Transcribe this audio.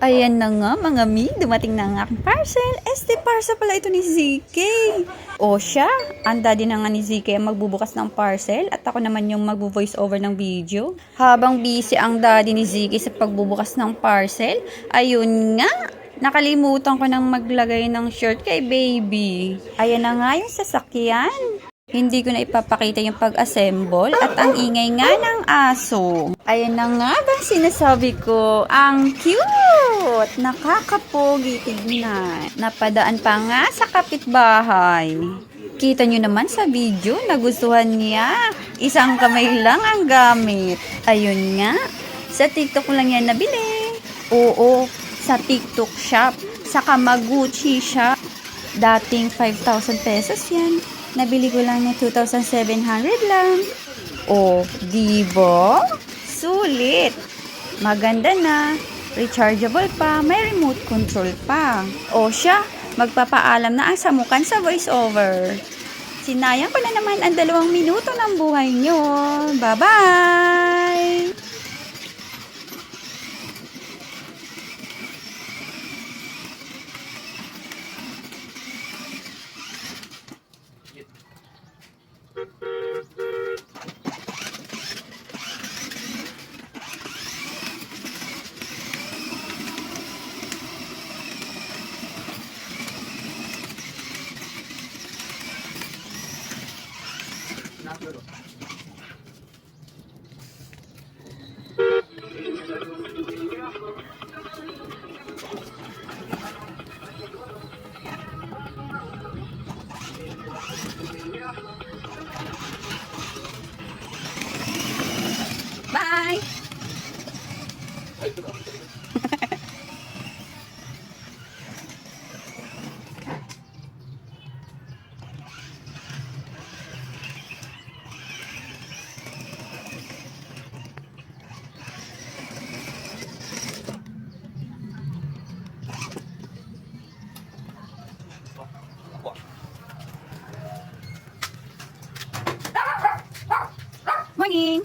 Ayan na nga mga mi, dumating na ang aking parcel. Este parcel pala ito ni ZK. O siya, ang daddy na nga ni ZK ang magbubukas ng parcel at ako naman yung magvo-voice over ng video. Habang busy ang daddy ni ZK sa pagbubukas ng parcel, ayun nga, nakalimutan ko nang maglagay ng shirt kay baby. Ayan na nga yung sasakyan. Hindi ko na ipapakita yung pag-assemble at ang ingay nga ng aso. Ayan na nga ba sinasabi ko, ang cute! Nakakapogi tignan. Napadaan pa nga sa kapitbahay. Kita nyo naman sa video, nagustuhan niya. Isang kamay lang ang gamit. Ayun nga, sa TikTok lang yan nabili. Oo, sa TikTok shop, sa Kamaguchi shop. Dating 5,000 pesos yan. Nabili ko lang ng 2,700 lang. O, diba? Sulit. Maganda na. Rechargeable pa. May remote control pa. O siya, magpapaalam na ang samukan sa voiceover. Sinayang ko na naman ang 2 minuto ng buhay nyo. Bye-bye! Bye! Morning!